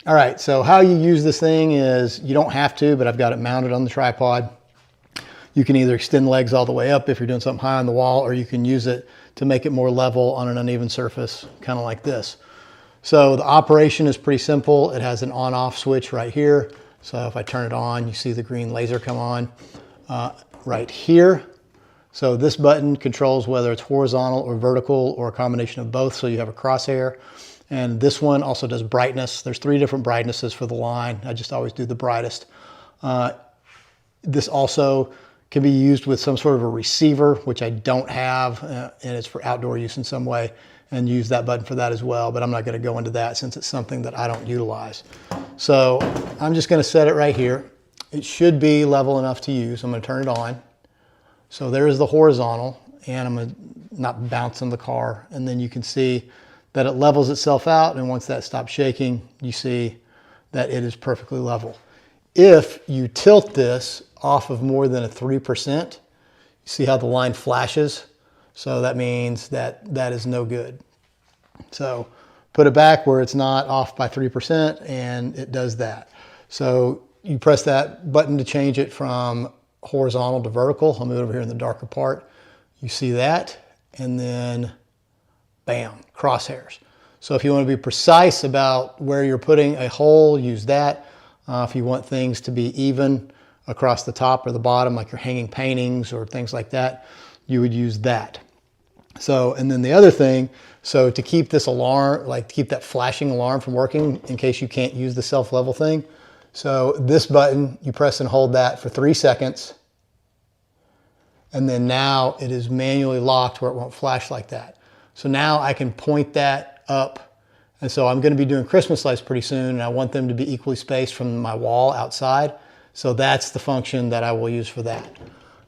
All right, so how you use this thing is, you don't have to, but I've got it mounted on the tripod. You can either extend legs all the way up if you're doing something high on the wall, or you can use it to make it more level on an uneven surface, kind of like this. So the operation is pretty simple. It has an on-off switch right here. So if I turn it on, you see the green laser come on right here. So this button controls whether it's horizontal or vertical or a combination of both, so you have a crosshair. And this one also does brightness. There's 3 different brightnesses for the line. I just always do the brightest. This also can be used with some sort of a receiver, which I don't have, and it's for outdoor use in some way, and use that button for that as well. But I'm not going to go into that since it's something that I don't utilize. So I'm just going to set it right here. It should be level enough to use. I'm going to turn it on. So there is the horizontal, and I'm going to not bounce in the car. And then you can see that it levels itself out. And once that stops shaking, you see that it is perfectly level. If you tilt this off of more than a 3%, you see how the line flashes? So that means that that is no good. So put it back where it's not off by 3%, and it does that. So you press that button to change it from horizontal to vertical. I'll move it over here in the darker part. You see that, and then bam, crosshairs. So if you want to be precise about where you're putting a hole, use that. If you want things to be even across the top or the bottom, like you're hanging paintings or things like that, you would use that. So, and then the other thing, so to keep this alarm, like to keep that flashing alarm from working in case you can't use the self-level thing. So this button, you press and hold that for 3 seconds. And then now it is manually locked where it won't flash like that. So now I can point that up. And so I'm going to be doing Christmas lights pretty soon, and I want them to be equally spaced from my wall outside. So that's the function that I will use for that.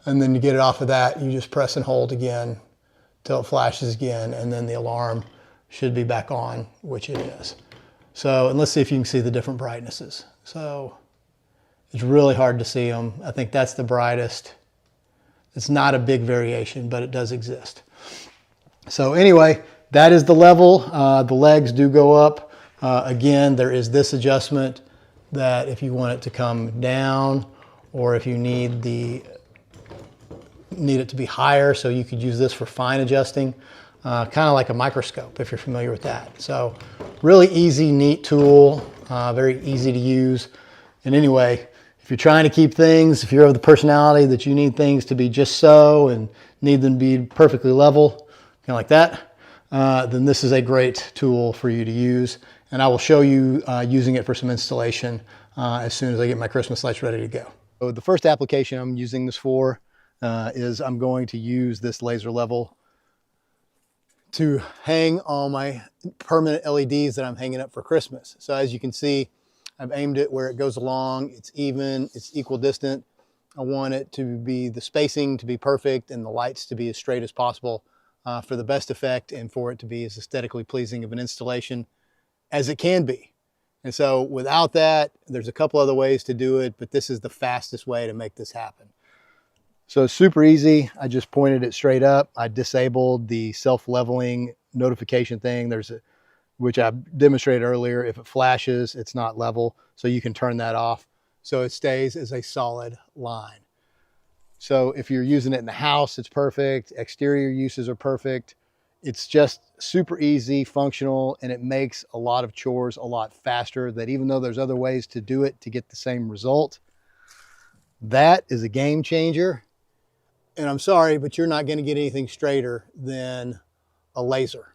And then to get it off of that, you just press and hold again till it flashes again, and then the alarm should be back on, which it is. So, and let's see if you can see the different brightnesses. So it's really hard to see them. I think that's the brightest. It's not a big variation, but it does exist. So anyway, that is the level. The legs do go up. Again, there is this adjustment that if you want it to come down, or if you need it to be higher, so you could use this for fine adjusting, kind of like a microscope if you're familiar with that. So really easy, neat tool, very easy to use. And anyway, if you're trying to keep things, if you're of the personality that you need things to be just so and need them to be perfectly level, kind of like that, then this is a great tool for you to use. And I will show you using it for some installation as soon as I get my Christmas lights ready to go. So the first application I'm using this for is I'm going to use this laser level to hang all my permanent LEDs that I'm hanging up for Christmas. So as you can see, I've aimed it where it goes along. It's even, it's equidistant. I want it to be, the spacing to be perfect and the lights to be as straight as possible for the best effect and for it to be as aesthetically pleasing of an installation as it can be. And so without that, there's a couple other ways to do it, but this is the fastest way to make this happen. So it's super easy. I just pointed it straight up. I disabled the self-leveling notification thing. Which I demonstrated earlier. If it flashes, it's not level. So you can turn that off. So it stays as a solid line. So if you're using it in the house, it's perfect. Exterior uses are perfect. It's just super easy, functional, and it makes a lot of chores a lot faster. That even though there's other ways to do it to get the same result, that is a game changer. And I'm sorry, but you're not going to get anything straighter than a laser.